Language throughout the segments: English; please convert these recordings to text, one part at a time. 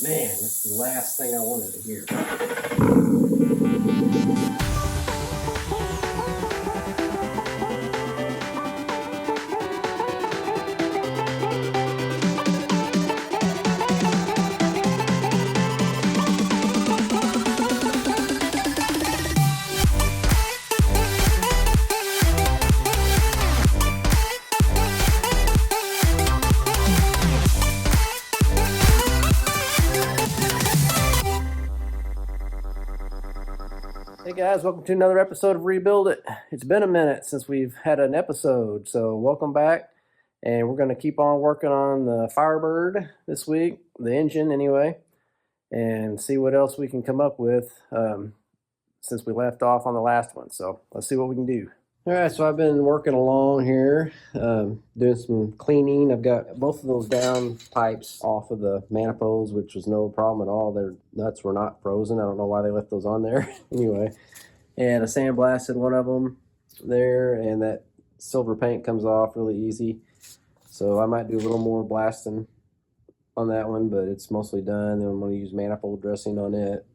Man, this is the last thing I wanted to hear. Hey guys, welcome to another episode of Rebuild It. It's been a minute since we've had an episode, so welcome back. And we're going to keep on working on the Firebird this week, the engine anyway, and see what else we can come up with since we left off on the last one. So let's see what we can do. All right, so I've been working along here, doing some cleaning. I've got both of those down pipes off of the manifolds, which was no problem at all. Their nuts were not frozen. I don't know why they left those on there. Anyway, and I sandblasted one of them there, and that silver paint comes off really easy. So I might do a little more blasting on that one, but it's mostly done. Then I'm going to use manifold dressing on it.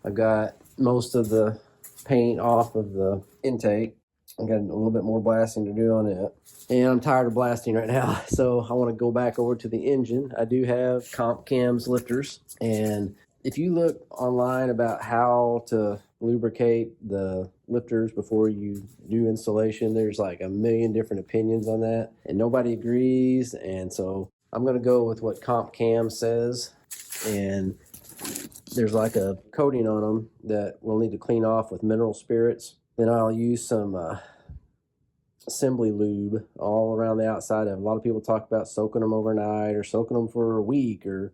I've got most of the paint off of the intake. I got a little bit more blasting to do on it, and I'm tired of blasting right now, so I want to go back over to the engine. I do have comp cams lifters, and if you look online about how to lubricate the lifters before you do installation, there's like a million different opinions on that, and nobody agrees. And so I'm going to go with what comp cam says, and there's like a coating on them that we'll need to clean off with mineral spirits. Then I'll use some assembly lube all around the outside of. A lot of people talk about soaking them overnight or soaking them for a week, or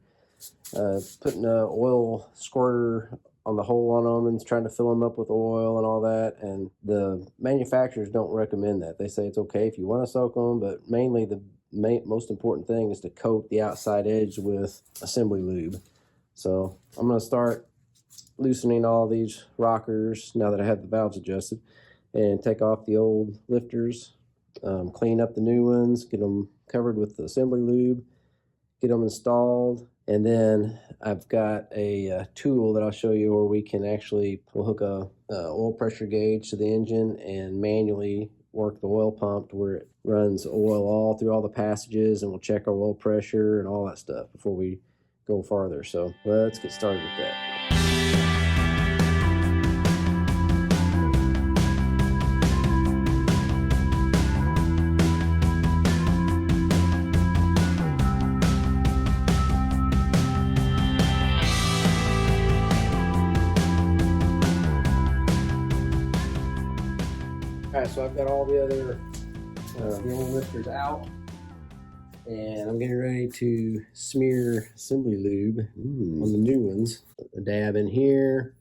putting a oil squirter on the hole on them and trying to fill them up with oil and all that. And the manufacturers don't recommend that. They say it's okay if you want to soak them, but mainly the most important thing is to coat the outside edge with assembly lube. So I'm going to start loosening all these rockers now that I have the valves adjusted, and take off the old lifters, clean up the new ones, get them covered with the assembly lube, get them installed. And then I've got a tool that I'll show you where we can actually, we'll hook a oil pressure gauge to the engine and manually work the oil pump to where it runs oil all through all the passages, and we'll check our oil pressure and all that stuff before we go farther. So let's get started with that. All right, so I've got all the other the old lifters out, and I'm getting ready to smear assembly lube on the new ones. A dab in here,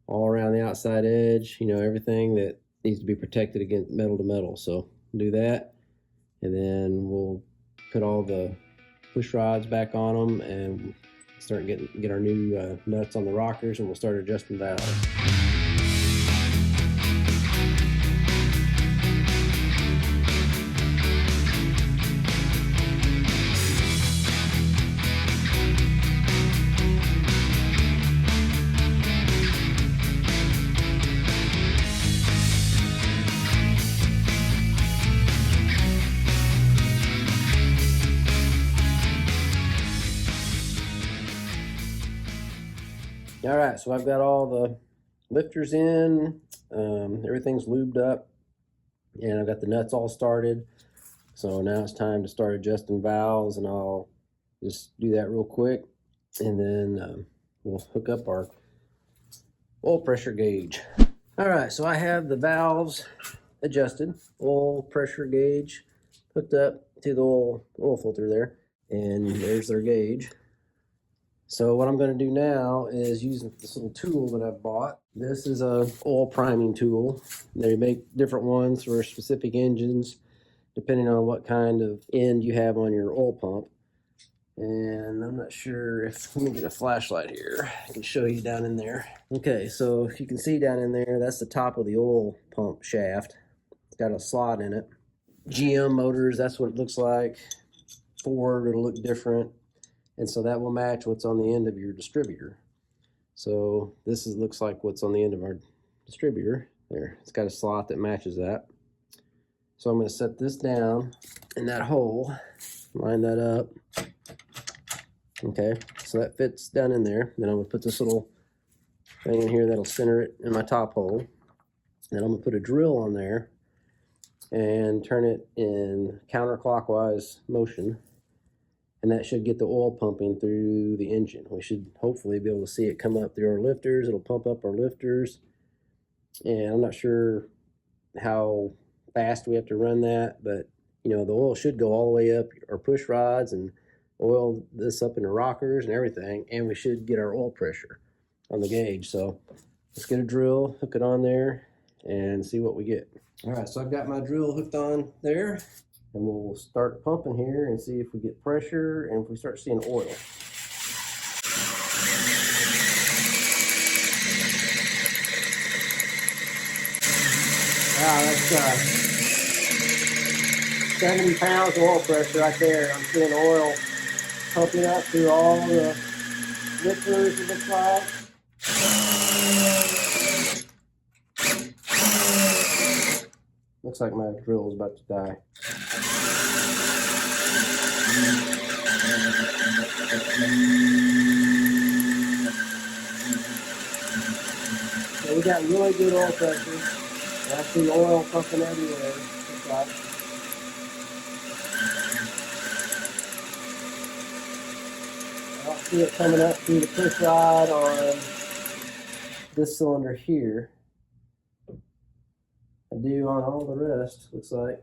all around the outside edge, you know, everything that needs to be protected against metal to metal. So do that, and then we'll put all the push rods back on them and start get our new nuts on the rockers, and we'll start adjusting valves. All right, so I've got all the lifters in, everything's lubed up, and I've got the nuts all started. So now it's time to start adjusting valves, and I'll just do that real quick, and then we'll hook up our oil pressure gauge. All right, so I have the valves adjusted, oil pressure gauge hooked up to the oil filter there, and there's their gauge. So what I'm going to do now is use this little tool that I've bought. This is a oil priming tool. They make different ones for specific engines, depending on what kind of end you have on your oil pump. And I'm not sure if, let me get a flashlight here. I can show you down in there. Okay, so if you can see down in there, that's the top of the oil pump shaft. It's got a slot in it. GM motors, that's what it looks like. Ford, it'll look different. and so that will match what's on the end of your distributor. So this looks like what's on the end of our distributor. There, it's got a slot that matches that. So I'm going to set this down in that hole, line that up. Okay, so that fits down in there. Then I'm going to put this little thing in here that'll center it in my top hole. Then I'm going to put a drill on there and turn it in counterclockwise motion. And that should get the oil pumping through the engine. We should hopefully be able to see it come up through our lifters. It'll pump up our lifters. And I'm not sure how fast we have to run that, but you know, the oil should go all the way up our push rods and oil this up in the rockers and everything, and we should get our oil pressure on the gauge. So let's get a drill, hook it on there, and see what we get. All right, so I've got my drill hooked on there, and we'll start pumping here and see if we get pressure and if we start seeing oil. Wow, that's 70 pounds of oil pressure right there. I'm seeing oil pumping up through all the lifters, it looks like. Looks like my drill is about to die. So we got really good oil pressure. I see oil pumping everywhere. Looks like. I don't see it coming up through the push rod on this cylinder here. I do on all the rest, looks like.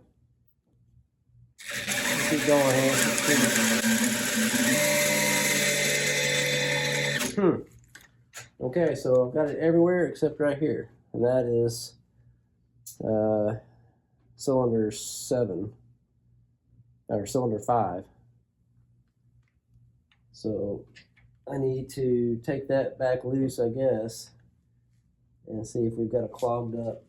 Let's keep going here. Okay, so I've got it everywhere except right here. And that is cylinder 7, or cylinder 5. So I need to take that back loose, I guess, and see if we've got a clogged up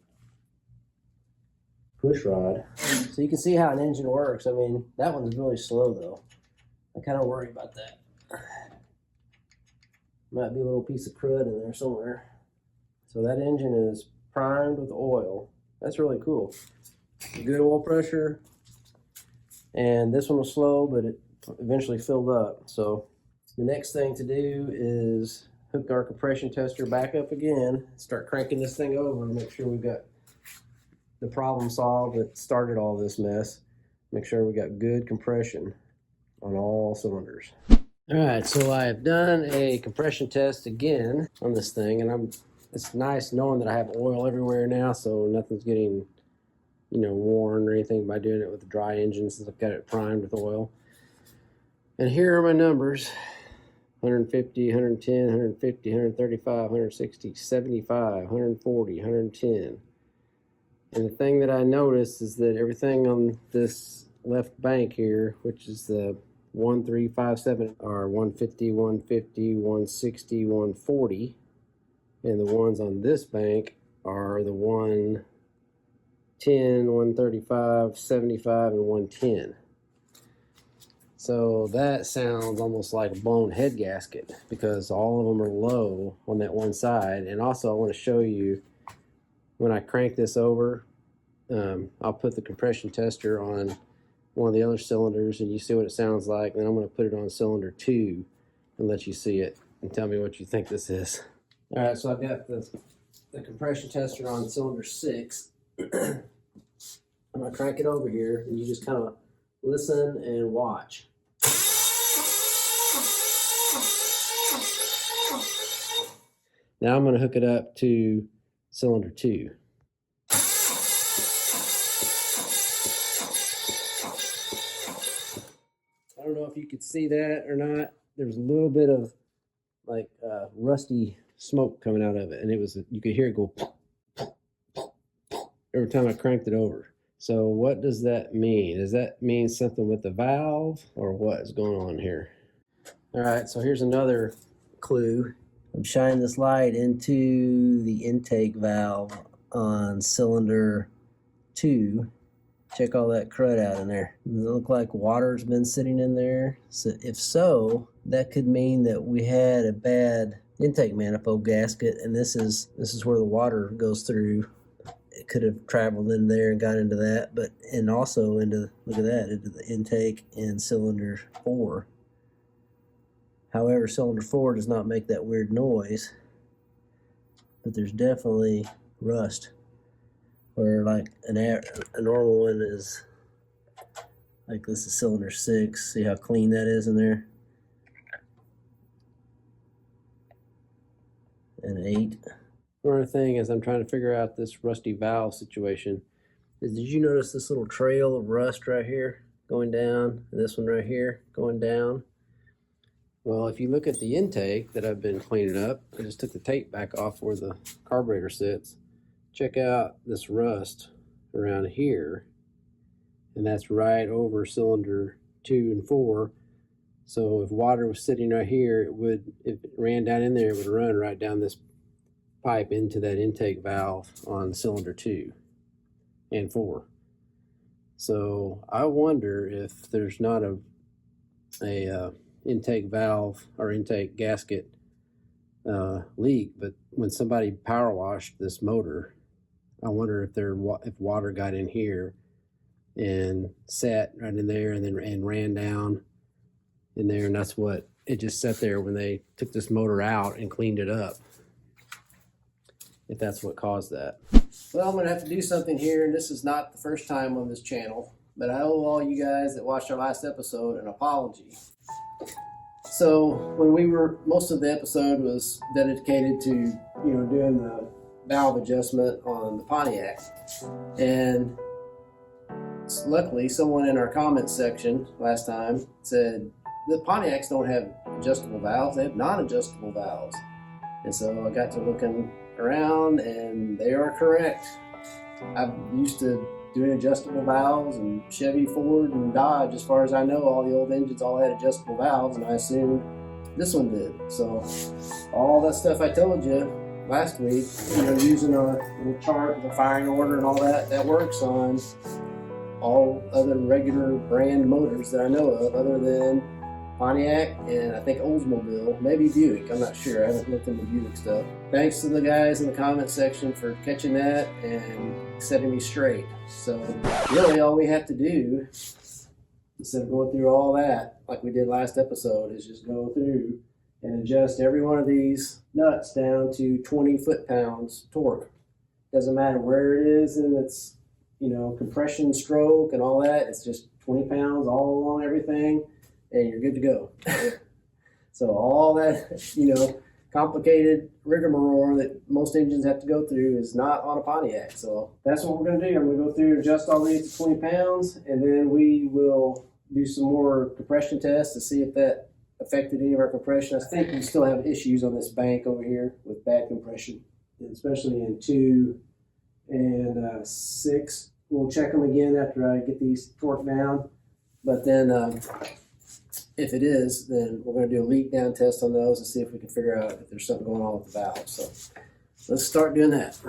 push rod. So you can see how an engine works. I mean, that one's really slow though. I kind of worry about that. Might be a little piece of crud in there somewhere. So that engine is primed with oil. That's really cool. Good oil pressure. And this one was slow, but it eventually filled up. So the next thing to do is hook our compression tester back up again, start cranking this thing over and make sure we've got the problem solved that started all this mess. Make sure we got good compression on all cylinders. All right, so I've done a compression test again on this thing, and it's nice knowing that I have oil everywhere now, so nothing's getting, you know, worn or anything by doing it with a dry engine since I've got it primed with oil. And here are my numbers: 150, 110, 150, 135, 160, 75, 140, 110. And the thing that I noticed is that everything on this left bank here, which is the 1357, are 150, 150, 160, 140. And the ones on this bank are the 110, 135, 75, and 110. So that sounds almost like a blown head gasket because all of them are low on that one side. And also I want to show you, when I crank this over, I'll put the compression tester on one of the other cylinders and you see what it sounds like. Then I'm going to put it on cylinder 2 and let you see it and tell me what you think this is. All right, so I've got the compression tester on cylinder 6. I'm going to crank it over here and you just kind of listen and watch. Now I'm going to hook it up to cylinder 2. I don't know if you could see that or not. There's a little bit of like rusty smoke coming out of it, and you could hear it go every time I cranked it over. So what does that mean? Does that mean something with the valve or what is going on here? All right, so here's another clue. I'm shining this light into the intake valve on cylinder 2. Check all that crud out in there. Does it look like water's been sitting in there? So if so, that could mean that we had a bad intake manifold gasket, and this is where the water goes through. It could have traveled in there and got into that, but and also into, look at that, into the intake in cylinder 4. However, cylinder 4 does not make that weird noise, but there's definitely rust. Where like a normal one is, like this is cylinder 6. See how clean that is in there? And 8. One other thing as I'm trying to figure out this rusty valve situation is, did you notice this little trail of rust right here going down, and this one right here going down? Well, if you look at the intake that I've been cleaning up, I just took the tape back off where the carburetor sits. Check out this rust around here, and that's right over cylinder 2 and 4. So if water was sitting right here, it would, if it ran down in there, it would run right down this pipe into that intake valve on cylinder 2 and 4. So I wonder if there's not a intake valve or intake gasket leak, but when somebody power washed this motor, I wonder if water got in here and sat right in there and ran down in there, and that's what it just sat there when they took this motor out and cleaned it up, if that's what caused that. Well, I'm gonna have to do something here, and this is not the first time on this channel, but I owe all you guys that watched our last episode an apology. So when most of the episode was dedicated to, doing the valve adjustment on the Pontiac, and luckily someone in our comments section last time said the Pontiacs don't have adjustable valves, they have non-adjustable valves. And so I got to looking around, and they are correct. I'm used to doing adjustable valves, and Chevy, Ford, and Dodge, as far as I know, all the old engines all had adjustable valves, and I assumed this one did. So all that stuff I told you last week, using our little chart, the firing order and all that, that works on all other regular brand motors that I know of, other than Pontiac and I think Oldsmobile, maybe Buick, I'm not sure, I haven't looked into Buick stuff. Thanks to the guys in the comment section for catching that and setting me straight. So really all we have to do, instead of going through all that like we did last episode, is just go through and adjust every one of these nuts down to 20 foot-pounds torque. Doesn't matter where it is in its, compression stroke and all that, it's just 20 pounds all along everything, and you're good to go. So all that, complicated rigmarole that most engines have to go through is not on a Pontiac. So that's what we're going to do. I'm going to go through and adjust all these to 20 pounds, and then we will do some more compression tests to see if that affected any of our compression. I think we still have issues on this bank over here with bad compression, especially in 2 and 6. We'll check them again after I get these torqued down. But then if it is, then we're going to do a leak down test on those and see if we can figure out if there's something going on with the valve. So let's start doing that.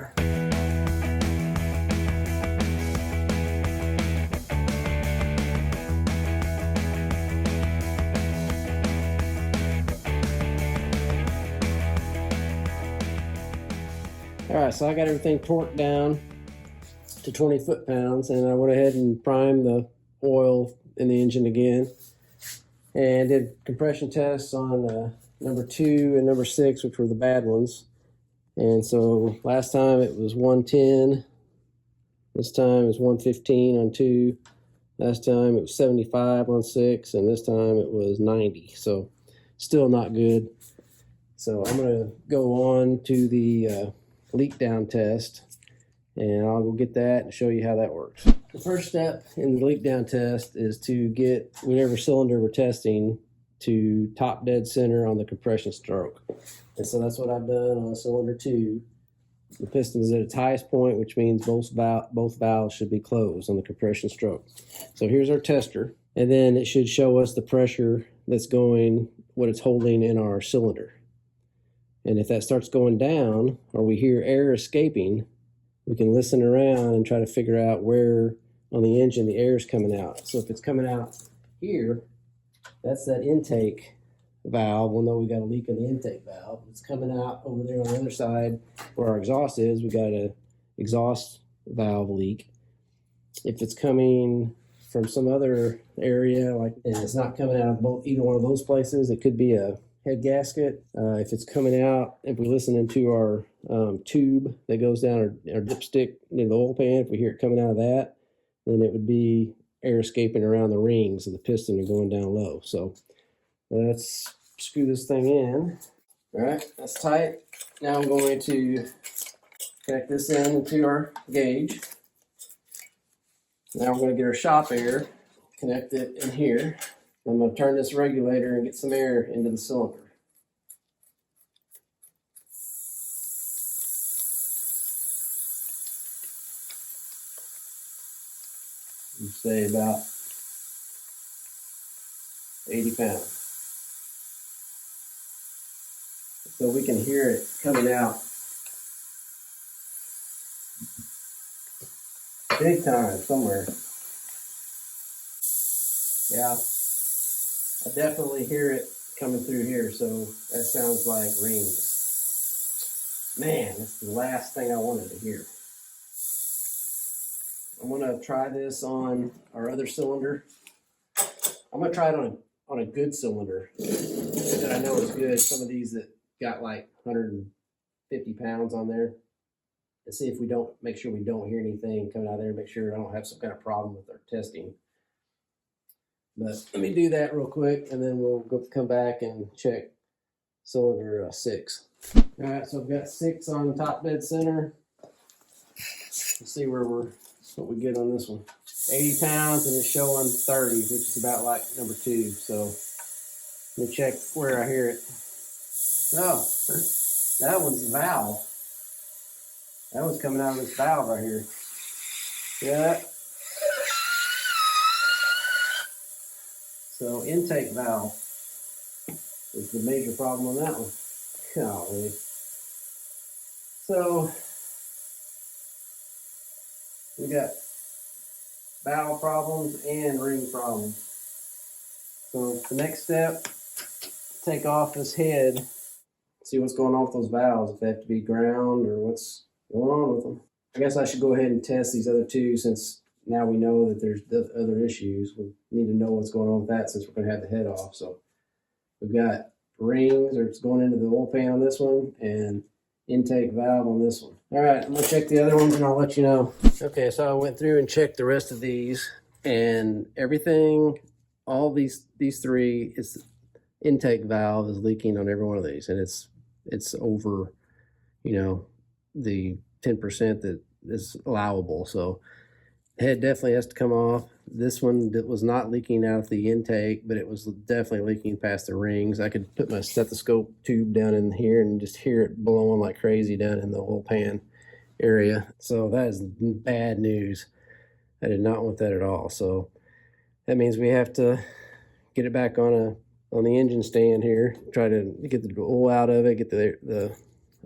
All right, so I got everything torqued down to 20 foot-pounds, and I went ahead and primed the oil in the engine again and did compression tests on number 2 and number 6, which were the bad ones. And so last time it was 110, this time it's 115 on 2, last time it was 75 on 6, and this time it was 90. So still not good. So I'm going to go on to the leak down test, and I'll go get that and show you how that works. The first step in the leak down test is to get whatever cylinder we're testing to top dead center on the compression stroke. And so that's what I've done on cylinder 2. The piston is at its highest point, which means both valves should be closed on the compression stroke. So here's our tester, and then it should show us the pressure that's going, what it's holding in our cylinder. And if that starts going down, or we hear air escaping, we can listen around and try to figure out where on the engine the air is coming out. So if it's coming out here, that's that intake valve, we'll know we got a leak in the intake valve. It's coming out over there on the other side where our exhaust is. We got a exhaust valve leak. If it's coming from some other area, like, and it's not coming out of either one of those places, it could be a head gasket. If it's coming out, if we listen into our tube that goes down our dipstick near the oil pan, if we hear it coming out of that, then it would be air escaping around the rings of the piston and going down low. So let's screw this thing in. All right, that's tight. Now I'm going to connect this into our gauge. Now we're going to get our shop air, connect it in here. I'm going to turn this regulator and get some air into the cylinder. You say about 80 pounds. So we can hear it coming out big time somewhere. Yeah, I definitely hear it coming through here, so that sounds like rings. Man, that's the last thing I wanted to hear. I'm gonna try this on our other cylinder. I'm gonna try it on a good cylinder that I know is good. Some of these that got like 150 pounds on there. And see if we don't, make sure we don't hear anything coming out of there, make sure I don't have some kind of problem with our testing. But let me do that real quick, and then we'll come back and check cylinder 6. All right, so I've got 6 on top dead center. Let's see what we get on this one. 80 pounds, and it's showing 30, which is about like number 2. So let me check where I hear it. Oh, that one's the valve. That one's coming out of this valve right here. Yeah. So intake valve is the major problem on that one. Golly. So we got valve problems and ring problems. So the next step, take off this head, see what's going on with those valves, if they have to be ground or what's going on with them. I guess I should go ahead and test these other 2 since now we know that there's other issues. We need to know what's going on with that since we're going to have the head off. So we've got rings, or it's going into the oil pan on this one, and intake valve on this one. All right, I'm going to check the other ones and I'll let you know. Okay, so I went through and checked the rest of these, and everything, all these 3, is intake valve is leaking on every one of these, and it's over, the 10% that is allowable. So head definitely has to come off. This one that was not leaking out of the intake, but it was definitely leaking past the rings. I could put my stethoscope tube down in here and just hear it blowing like crazy down in the oil pan area. So that is bad news. I did not want that at all. So that means we have to get it back on the engine stand here, try to get the oil out of it, get the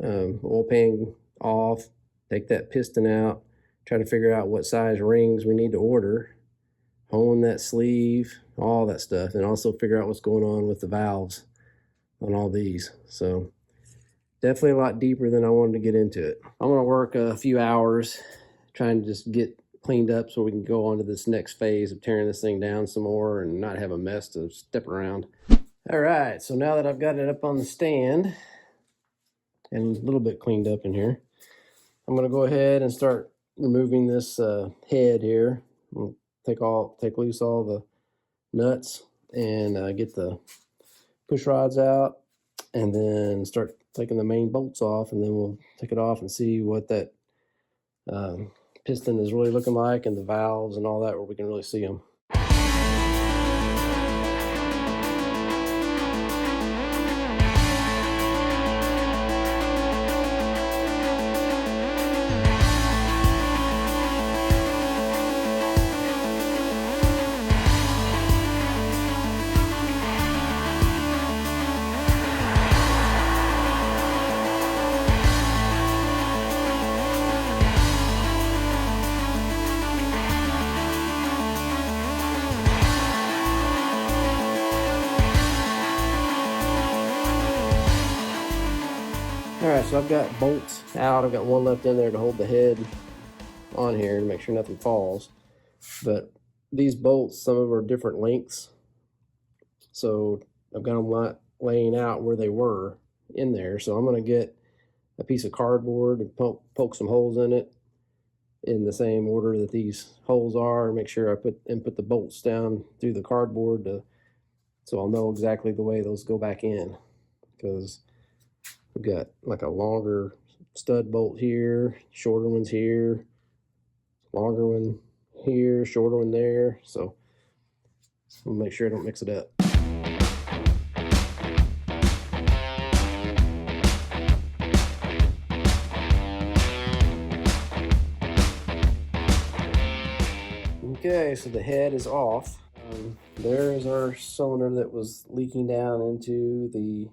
oil pan off, take that piston out, try to figure out what size rings we need to order, hone that sleeve, all that stuff, and also figure out what's going on with the valves on all these. So definitely a lot deeper than I wanted to get into it. I'm going to work a few hours trying to just get cleaned up so we can go on to this next phase of tearing this thing down some more and not have a mess to step around. All right, so now that I've got it up on the stand and a little bit cleaned up in here, I'm going to go ahead and start removing this head here. We'll take loose all the nuts and get the push rods out, and then start taking the main bolts off, and then we'll take it off and see what that piston is really looking like, and the valves and all that, where we can really see them. Alright, so I've got bolts out. I've got one left in there to hold the head on here to make sure nothing falls. But these bolts, some of them are different lengths. So I've got them laying out where they were in there. So I'm going to get a piece of cardboard and poke some holes in it in the same order that these holes are, and make sure I put the bolts down through the cardboard so I'll know exactly the way those go back in, because we've got like a longer stud bolt here, shorter ones here, longer one here, shorter one there. So we'll make sure I don't mix it up. Okay, so the head is off. There is our cylinder that was leaking down into the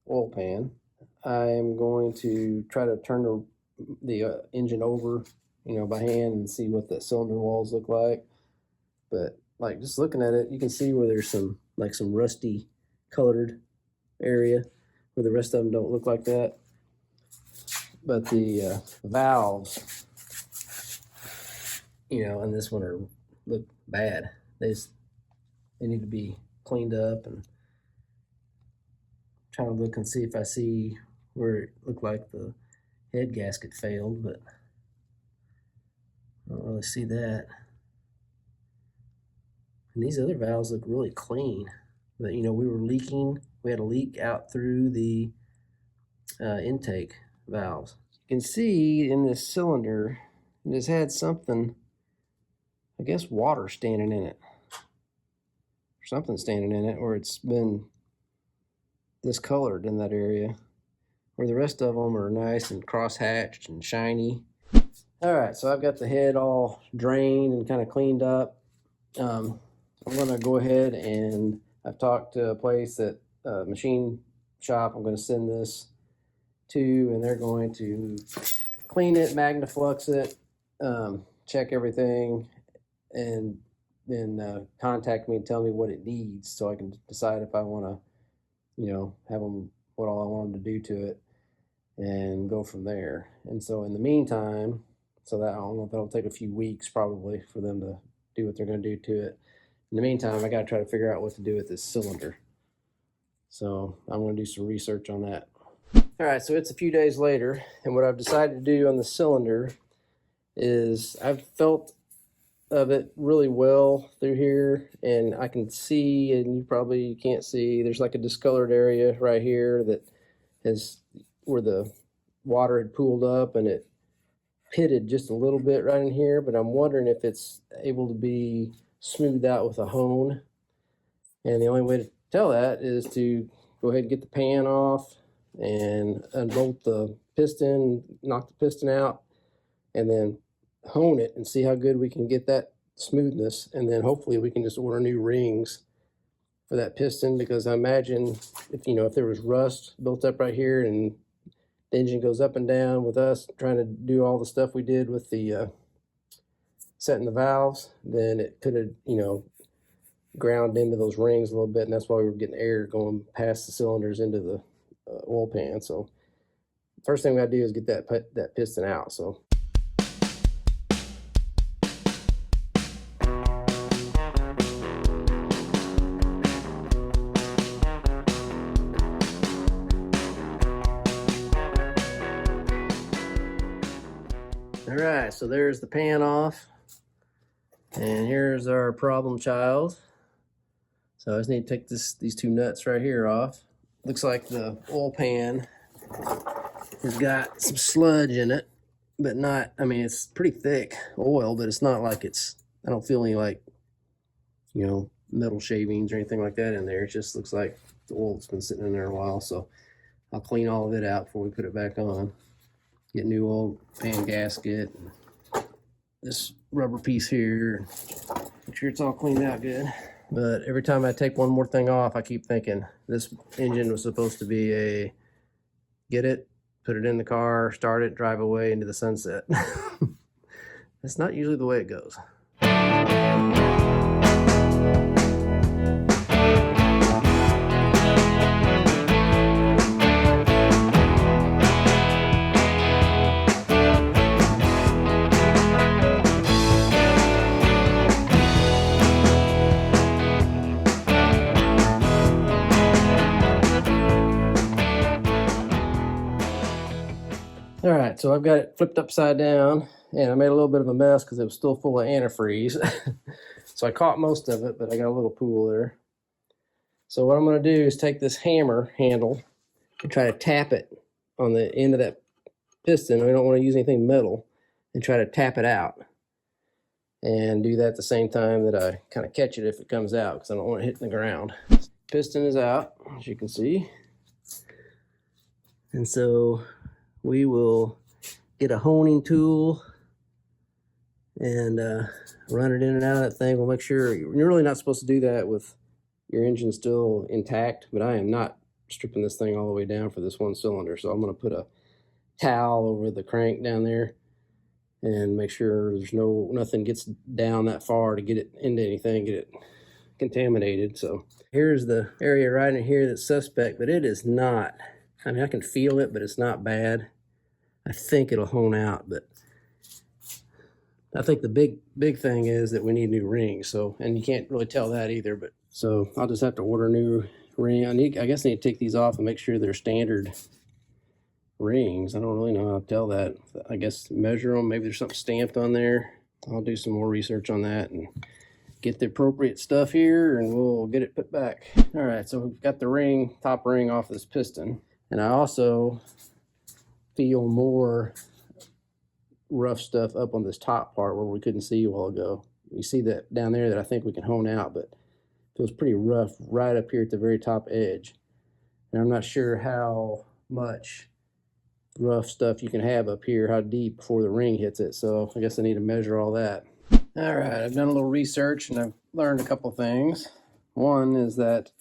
oil pan. I am going to try to turn the engine over, by hand and see what the cylinder walls look like. But like just looking at it, you can see where there's some rusty colored area where the rest of them don't look like that. But the valves, and this one look bad. They need to be cleaned up, and trying to look and see if I see where it looked like the head gasket failed, but I don't really see that. And these other valves look really clean. But we were leaking. We had a leak out through the intake valves. You can see in this cylinder it has had something, I guess water standing in it, or something standing in it, or it's been discolored in that area, where the rest of them are nice and cross-hatched and shiny. All right, so I've got the head all drained and kind of cleaned up. I'm gonna go ahead and I've talked to a place at a machine shop I'm gonna send this to, and they're going to clean it, magnaflux it, check everything, and then contact me and tell me what it needs, so I can decide if I want to, have them what all I want them to do to it, and go from there. And so in the meantime, so that I don't know if that'll take a few weeks probably for them to do what they're going to do to it. In the meantime, I got to try to figure out what to do with this cylinder. So I'm going to do some research on that. All right, so it's a few days later, and what I've decided to do on the cylinder is I've felt of it really well through here, and I can see, and you probably can't see, there's like a discolored area right here that is where the water had pooled up, and it pitted just a little bit right in here, but I'm wondering if it's able to be smoothed out with a hone. And the only way to tell that is to go ahead and get the pan off and unbolt the piston, knock the piston out, and then hone it and see how good we can get that smoothness. And then hopefully we can just order new rings for that piston, because I imagine if there was rust built up right here and the engine goes up and down with us trying to do all the stuff we did with the setting the valves, then it could have ground into those rings a little bit, and that's why we were getting air going past the cylinders into the oil pan. So first thing we gotta do is get that piston out. So all right, so there's the pan off, and here's our problem child. So I just need to take these two nuts right here off. Looks like the oil pan has got some sludge in it, but not, it's pretty thick oil, but it's not like I don't feel any metal shavings or anything like that in there. It just looks like the oil's been sitting in there a while. So I'll clean all of it out before we put it back on. Get new old pan gasket, and this rubber piece here, make sure it's all cleaned out good. But every time I take one more thing off, I keep thinking this engine was supposed to be a get it, put it in the car, start it, drive away into the sunset. That's not usually the way it goes. All right, so I've got it flipped upside down, and I made a little bit of a mess because it was still full of antifreeze. So I caught most of it, but I got a little pool there. So what I'm going to do is take this hammer handle and try to tap it on the end of that piston. We don't want to use anything metal, and try to tap it out. And do that at the same time that I kind of catch it if it comes out, because I don't want it hitting the ground. Piston is out, as you can see. And so we will get a honing tool and run it in and out of that thing. We'll make sure, you're really not supposed to do that with your engine still intact, but I am not stripping this thing all the way down for this one cylinder. So I'm going to put a towel over the crank down there and make sure there's nothing gets down that far to get it into anything, get it contaminated. So here's the area right in here that's suspect, but it is not. I mean, I can feel it, but it's not bad. I think it'll hone out, but I think the big thing is that we need new rings. So, and you can't really tell that either, but so I'll just have to order new ring. I guess I need to take these off and make sure they're standard rings. I don't really know how to tell that. I guess measure them. Maybe there's something stamped on there. I'll do some more research on that and get the appropriate stuff here, and we'll get it put back. All right, so we've got the ring, top ring off this piston, and I also feel more rough stuff up on this top part where we couldn't see a while ago. You see that down there that I think we can hone out, but it feels pretty rough right up here at the very top edge. And I'm not sure how much rough stuff you can have up here, how deep before the ring hits it. So I guess I need to measure all that. All right, I've done a little research and I've learned a couple things. One is that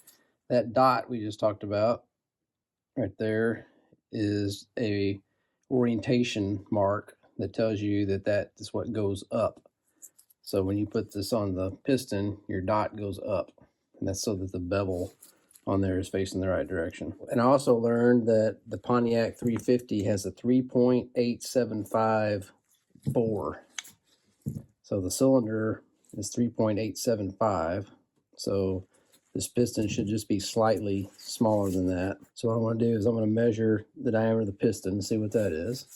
dot we just talked about right there is a orientation mark that tells you that is what goes up. So when you put this on the piston, your dot goes up, and that's so that the bevel on there is facing the right direction. And I also learned that the Pontiac 350 has a 3.875 bore. So the cylinder is 3.875. So this piston should just be slightly smaller than that. So what I want to do is I'm going to measure the diameter of the piston and see what that is.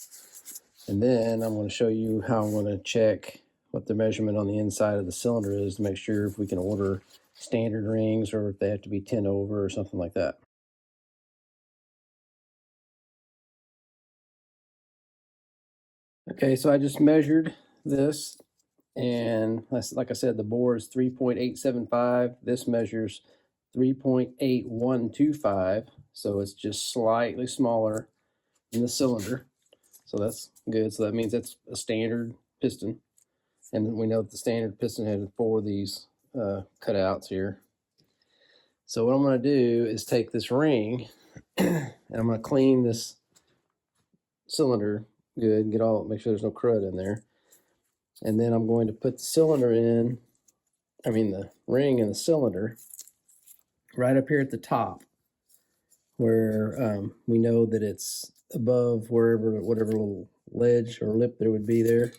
And then I'm going to show you how I'm going to check what the measurement on the inside of the cylinder is to make sure if we can order standard rings or if they have to be 10 over or something like that. Okay, so I just measured this, and like I said, the bore is 3.875. This measures 3.8125, so it's just slightly smaller than the cylinder. So that's good. So that means that's a standard piston. And we know that the standard piston had 4 of these cutouts here. So what I'm going to do is take this ring and I'm going to clean this cylinder good, make sure there's no crud in there. And then I'm going to put the ring in the cylinder right up here at the top where we know that it's above whatever little ledge or lip there would be there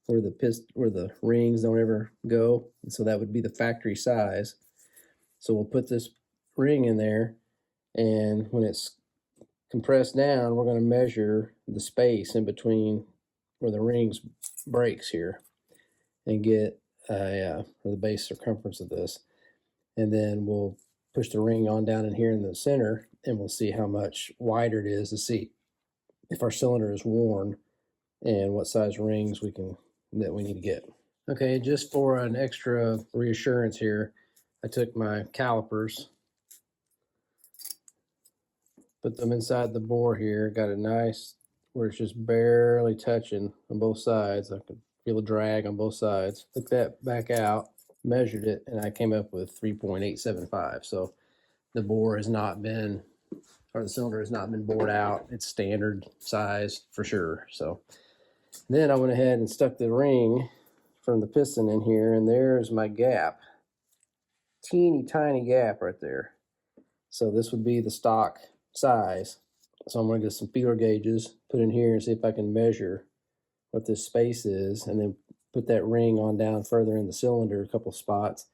where the rings don't ever go. And so that would be the factory size. So we'll put this ring in there, and when it's compressed down, we're going to measure the space in between where the rings breaks here and get the base circumference of this. And then we'll push the ring on down in here in the center, and we'll see how much wider it is to see if our cylinder is worn and what size rings that we need to get. Okay, just for an extra reassurance here, I took my calipers, put them inside the bore here, got it nice where it's just barely touching on both sides. I could feel a drag on both sides. Took that back out, measured it, and I came up with 3.875. So the bore has not been, or the cylinder has not been bored out. It's standard size for sure. So then I went ahead and stuck the ring from the piston in here, and there's my gap. Teeny tiny gap right there. So this would be the stock size. So I'm going to get some feeler gauges, put in here and see if I can measure what this space is, and then put that ring on down further in the cylinder a couple spots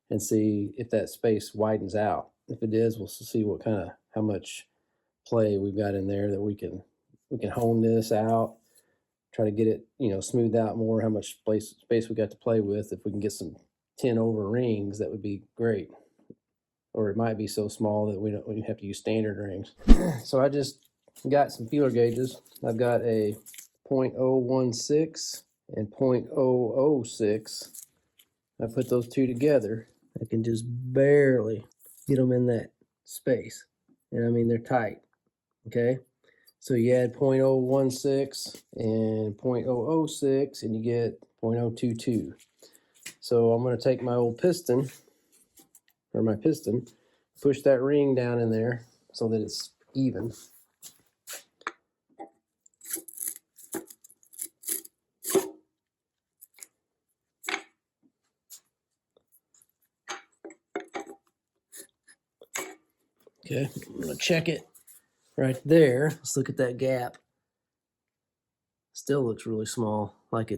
and see if that space widens out. If it is, we'll see how much play we've got in there that we can we can hone this out, try to get it, smooth out more, how much space we got to play with. If we can get some 10 over rings, that would be great. Or it might be so small that we have to use standard rings. So I just got some feeler gauges. I've got a 0.016 and 0.006. I put those two together. I can just barely get them in that space. And I mean, they're tight, okay? So you add 0.016 and 0.006 and you get 0.022. So I'm going to take my old piston, or my piston, push that ring down in there so that it's even. Okay, I'm going to check it right there. Let's look at that gap. Still looks really small, like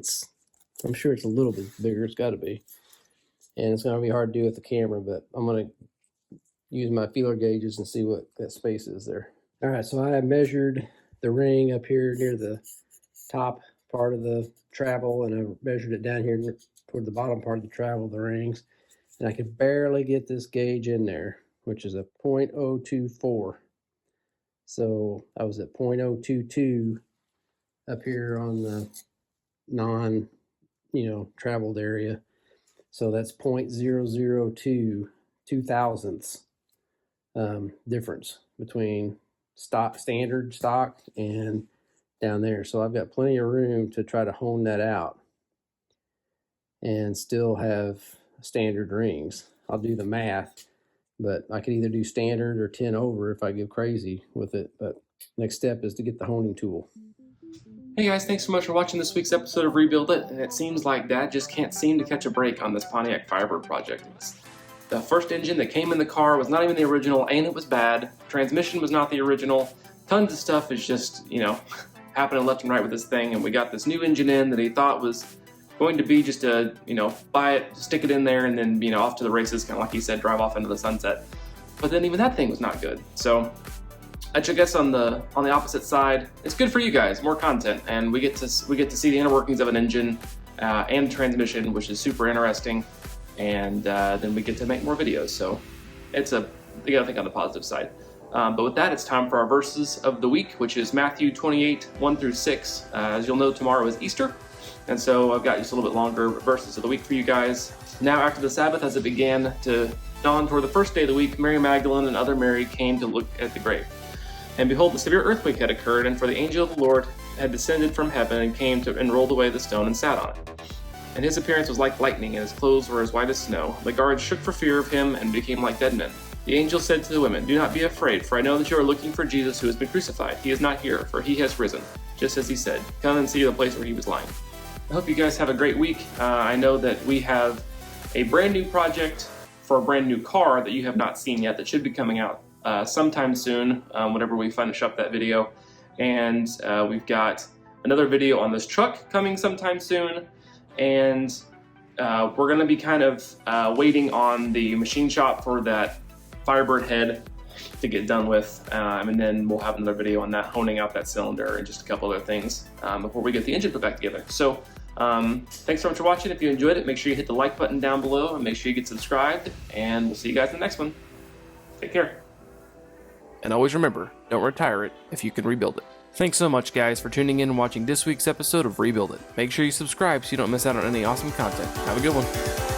I'm sure it's a little bit bigger, it's got to be. And it's going to be hard to do with the camera, but I'm going to use my feeler gauges and see what that space is there. All right, so I measured the ring up here near the top part of the travel, and I measured it down here toward the bottom part of the travel of the rings, and I could barely get this gauge in there, which is a 0.024. So I was at 0.022 up here on the traveled area. So that's 0.002, 0.002 difference between standard stock and down there. So I've got plenty of room to try to hone that out and still have standard rings. I'll do the math, but I could either do standard or 10 over if I get crazy with it. But next step is to get the honing tool. Hey guys, thanks so much for watching this week's episode of Rebuild It. And it seems like Dad just can't seem to catch a break on this Pontiac Firebird project. The first engine that came in the car was not even the original, and it was bad. Transmission was not the original. Tons of stuff is just, happening left and right with this thing. And we got this new engine in that he thought was going to be just a, buy it, stick it in there, and then, off to the races, kind of like he said, drive off into the sunset. But then even that thing was not good. So I guess on the opposite side, it's good for you guys, more content, and we get to see the inner workings of an engine and transmission, which is super interesting, and then we get to make more videos. So you gotta think on the positive side. But with that, it's time for our verses of the week, which is Matthew 28, 1 through 6. As you'll know, tomorrow is Easter, and so I've got just a little bit longer verses of the week for you guys. Now, after the Sabbath, as it began to dawn toward the first day of the week, Mary Magdalene and other Mary came to look at the grave. And behold, the severe earthquake had occurred, and for the angel of the Lord had descended from heaven and came and rolled away the stone and sat on it. And his appearance was like lightning, and his clothes were as white as snow. The guards shook for fear of him and became like dead men. The angel said to the women, "Do not be afraid, for I know that you are looking for Jesus who has been crucified. He is not here, for he has risen, just as he said. Come and see the place where he was lying." I hope you guys have a great week. I know that we have a brand new project for a brand new car that you have not seen yet that should be coming out sometime soon, whenever we finish up that video. And we've got another video on this truck coming sometime soon. And we're going to be kind of waiting on the machine shop for that Firebird head to get done with. And then we'll have another video on that, honing out that cylinder and just a couple other things before we get the engine put back together. So thanks so much for watching. If you enjoyed it, make sure you hit the like button down below and make sure you get subscribed. And we'll see you guys in the next one. Take care. And always remember, don't retire it if you can rebuild it. Thanks so much, guys, for tuning in and watching this week's episode of Rebuild It. Make sure you subscribe so you don't miss out on any awesome content. Have a good one.